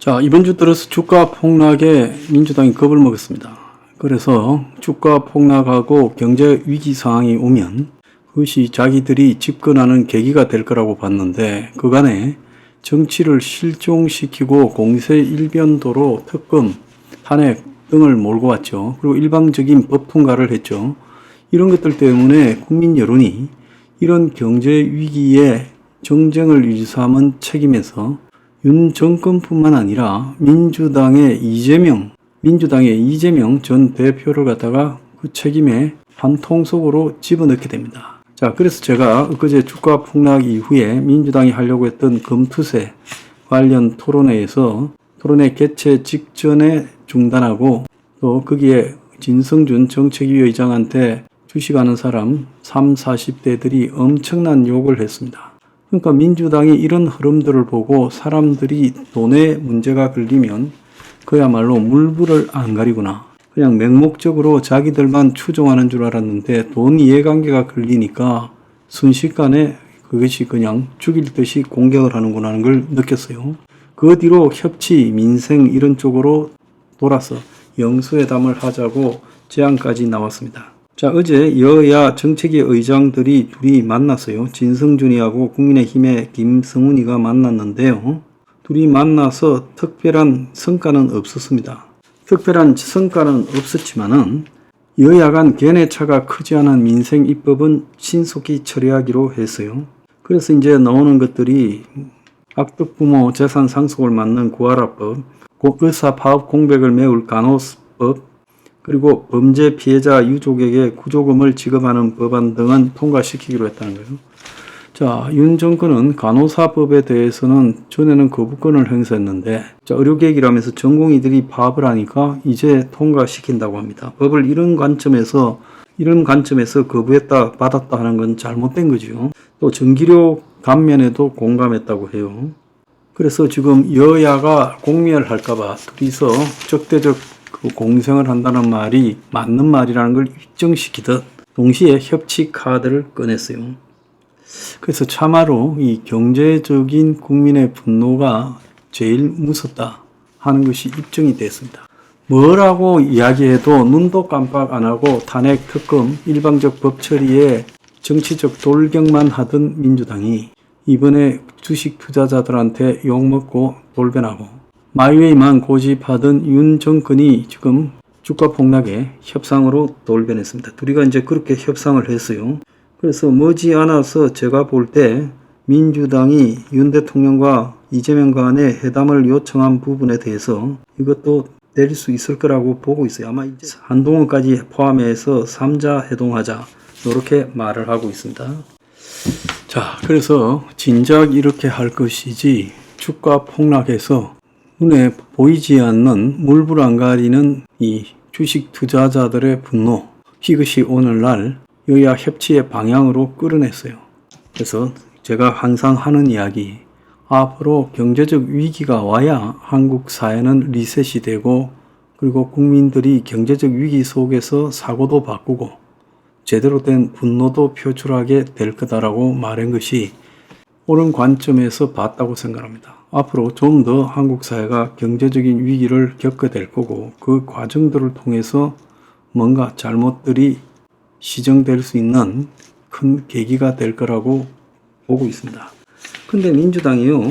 자, 이번 주 들어서 주가 폭락에 민주당이 겁을 먹었습니다. 그래서 주가 폭락하고 경제 위기 상황이 오면 그것이 자기들이 집권하는 계기가 될 거라고 봤는데 그간에 정치를 실종시키고 공세 일변도로 특검, 탄핵 등을 몰고 왔죠. 그리고 일방적인 법 통과를 했죠. 이런 것들 때문에 국민 여론이 이런 경제 위기에 정쟁을 일삼은 책임에서 윤 정권뿐만 아니라 민주당의 이재명 전 대표를 갖다가 그 책임에 한 통 속으로 집어넣게 됩니다. 자, 그래서 제가 엊그제 주가 폭락 이후에 민주당이 하려고 했던 금투세 관련 토론회 개최 직전에 중단하고 또 거기에 진성준 정책위 의장한테 주식하는 사람 30, 40대들이 엄청난 욕을 했습니다. 그러니까 민주당이 이런 흐름들을 보고 사람들이 돈에 문제가 걸리면 그야말로 물불을 안 가리구나. 그냥 맹목적으로 자기들만 추종하는 줄 알았는데 돈 이해관계가 걸리니까 순식간에 그것이 그냥 죽일 듯이 공격을 하는구나 하는 걸 느꼈어요. 그 뒤로 협치, 민생 이런 쪽으로 돌아서 영수회담을 하자고 제안까지 나왔습니다. 자, 어제 여야 정책위 의장들이 둘이 만났어요. 진성준이하고 국민의힘의 김성훈이가 만났는데요. 둘이 만나서 특별한 성과는 없었습니다. 특별한 성과는 없었지만은 여야 간 견해차가 크지 않은 민생 입법은 신속히 처리하기로 했어요. 그래서 이제 나오는 것들이 악덕부모 재산 상속을 막는 구하라법, 의사 파업 공백을 메울 간호법, 그리고 범죄 피해자 유족에게 구조금을 지급하는 법안 등은 통과시키기로 했다는 거예요. 자, 윤 정권은 간호사법에 대해서는 전에는 거부권을 행사했는데 의료계획이라면서 전공의들이 파업을 하니까 이제 통과시킨다고 합니다. 법을 이런 관점에서 거부했다 받았다 하는 건 잘못된 거죠. 또 전기료 감면에도 공감했다고 해요. 그래서 지금 여야가 공멸할까봐 둘이서 적대적 공생을 한다는 말이 맞는 말이라는 걸 입증시키듯 동시에 협치 카드를 꺼냈어요. 그래서 참으로 이 경제적인 국민의 분노가 제일 무섭다 하는 것이 입증이 됐습니다. 뭐라고 이야기해도 눈도 깜빡 안 하고 탄핵, 특검, 일방적 법 처리에 정치적 돌격만 하던 민주당이 이번에 주식 투자자들한테 욕먹고 돌변하고 마이웨이만 고집하던 윤 정권이 지금 주가 폭락에 협상으로 돌변했습니다. 둘이가 이제 그렇게 협상을 했어요. 그래서 머지않아서 제가 볼 때 민주당이 윤 대통령과 이재명 간의 회담을 요청한 부분에 대해서 이것도 내릴 수 있을 거라고 보고 있어요. 아마 이제 한동훈까지 포함해서 3자 회동하자 이렇게 말을 하고 있습니다. 자, 그래서 진작 이렇게 할 것이지 주가 폭락해서 눈에 보이지 않는 물불 안 가리는 이 주식 투자자들의 분노, 이것이 오늘날 여야 협치의 방향으로 끌어냈어요. 그래서 제가 항상 하는 이야기, 앞으로 경제적 위기가 와야 한국 사회는 리셋이 되고 그리고 국민들이 경제적 위기 속에서 사고도 바꾸고 제대로 된 분노도 표출하게 될 거다라고 말한 것이 옳은 관점에서 봤다고 생각합니다. 앞으로 좀 더 한국 사회가 경제적인 위기를 겪게 될 거고 그 과정들을 통해서 뭔가 잘못들이 시정될 수 있는 큰 계기가 될 거라고 보고 있습니다. 근데 민주당이요,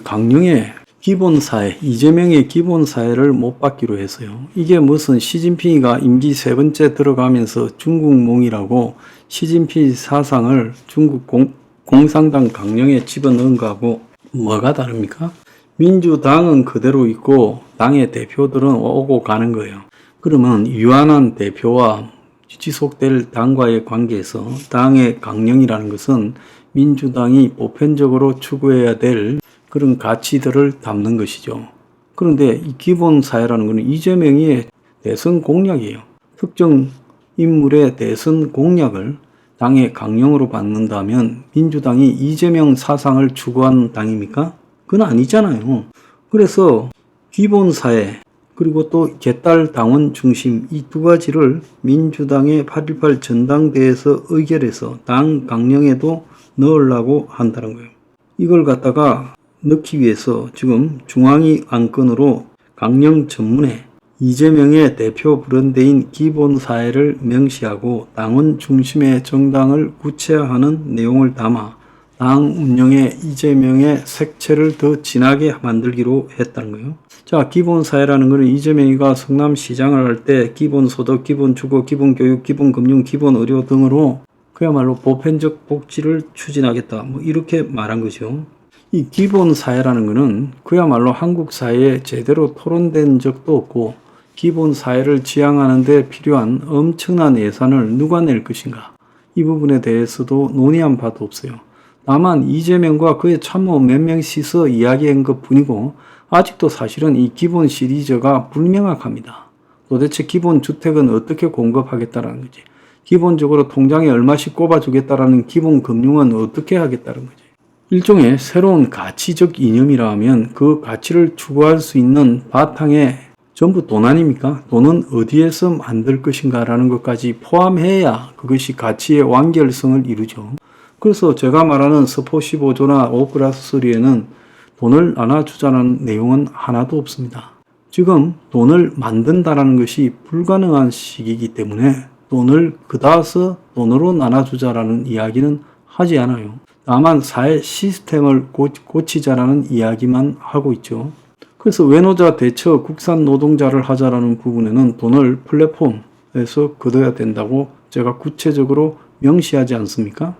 강령의 기본사회, 이재명의 기본사회를 못 받기로 했어요. 이게 무슨 시진핑이가 임기 3번째 들어가면서 중국몽이라고 시진핑 사상을 중국 공산당 강령에 집어넣은 거하고 뭐가 다릅니까? 민주당은 그대로 있고 당의 대표들은 오고 가는 거예요. 그러면 유한한 대표와 지속될 당과의 관계에서 당의 강령이라는 것은 민주당이 보편적으로 추구해야 될 그런 가치들을 담는 것이죠. 그런데 이 기본사회라는 것은 이재명의 대선 공약이에요. 특정 인물의 대선 공약을 당의 강령으로 받는다면 민주당이 이재명 사상을 추구하는 당입니까? 그건 아니잖아요. 그래서 기본사회 그리고 또 개딸 당원 중심 이 두 가지를 민주당의 8.18 전당대회에서 의결해서 당 강령에도 넣으려고 한다는 거예요. 이걸 갖다가 넣기 위해서 지금 중앙위 안건으로 강령 전문에 이재명의 대표 브랜드인 기본사회를 명시하고 당원 중심의 정당을 구체화하는 내용을 담아 당 운영에 이재명의 색채를 더 진하게 만들기로 했다는 거예요. 자, 기본사회라는 것은 이재명이가 성남시장을 할 때 기본소득, 기본주거, 기본교육, 기본금융, 기본의료 등으로 그야말로 보편적 복지를 추진하겠다. 뭐 이렇게 말한 거죠. 이 기본사회라는 것은 그야말로 한국 사회에 제대로 토론된 적도 없고 기본사회를 지향하는 데 필요한 엄청난 예산을 누가 낼 것인가. 이 부분에 대해서도 논의한 바도 없어요. 다만 이재명과 그의 참모 몇 명씩서 이야기한 것 뿐이고 아직도 사실은 이 기본 시리즈가 불명확합니다. 도대체 기본 주택은 어떻게 공급하겠다라는 거지. 기본적으로 통장에 얼마씩 꼽아주겠다라는 기본 금융은 어떻게 하겠다는 거지. 일종의 새로운 가치적 이념이라 하면 그 가치를 추구할 수 있는 바탕에 전부 돈 아닙니까? 돈은 어디에서 만들 것인가 라는 것까지 포함해야 그것이 가치의 완결성을 이루죠. 그래서 제가 말하는 스포 15조나 5+3에는 돈을 나눠주자는 내용은 하나도 없습니다. 지금 돈을 만든다라는 것이 불가능한 시기이기 때문에 돈을 그다서 돈으로 나눠주자라는 이야기는 하지 않아요. 다만 사회 시스템을 고치자라는 이야기만 하고 있죠. 그래서 외노자 대처 국산 노동자를 하자라는 부분에는 돈을 플랫폼에서 걷어야 된다고 제가 구체적으로 명시하지 않습니까?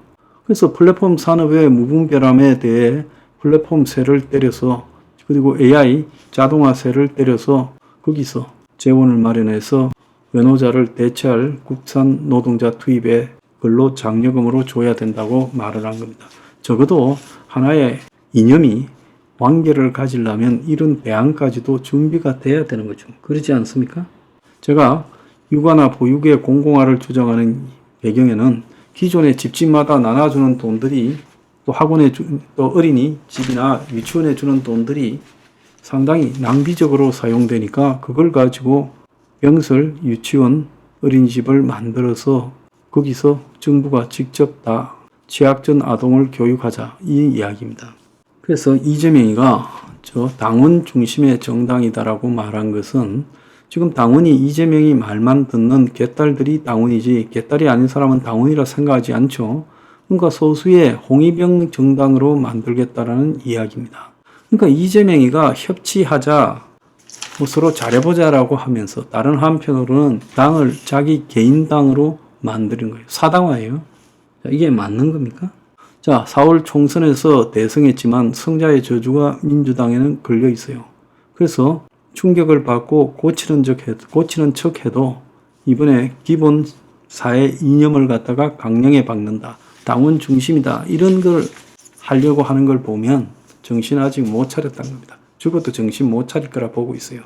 그래서 플랫폼 산업의 무분별함에 대해 플랫폼세를 때려서 그리고 AI 자동화세를 때려서 거기서 재원을 마련해서 외노자를 대체할 국산 노동자 투입에 근로 장려금으로 줘야 된다고 말을 한 겁니다. 적어도 하나의 이념이 완결을 가지려면 이런 대안까지도 준비가 돼야 되는 거죠. 그렇지 않습니까? 제가 육아나 보육의 공공화를 주장하는 배경에는 기존의 집집마다 나눠주는 돈들이 또 또 어린이 집이나 유치원에 주는 돈들이 상당히 낭비적으로 사용되니까 그걸 가지고 병설, 유치원, 어린이집을 만들어서 거기서 정부가 직접 다 취약전 아동을 교육하자 이 이야기입니다. 그래서 이재명이가 당원 중심의 정당이다라고 말한 것은 지금 당원이 이재명이 말만 듣는 개딸들이 당원이지 개딸이 아닌 사람은 당원이라 생각하지 않죠. 그러니까 소수의 홍위병 정당으로 만들겠다라는 이야기입니다. 그러니까 이재명이가 협치하자, 서로 잘해보자라고 하면서 다른 한편으로는 당을 자기 개인 당으로 만드는 거예요. 사당화예요. 이게 맞는 겁니까? 자, 4월 총선에서 대승했지만 성자의 저주가 민주당에는 걸려 있어요. 그래서 충격을 받고 고치는 척 해도 이번에 기본 사회 이념을 갖다가 강령에 박는다. 당원 중심이다. 이런 걸 하려고 하는 걸 보면 정신 아직 못 차렸다는 겁니다. 죽어도 정신 못 차릴 거라 보고 있어요.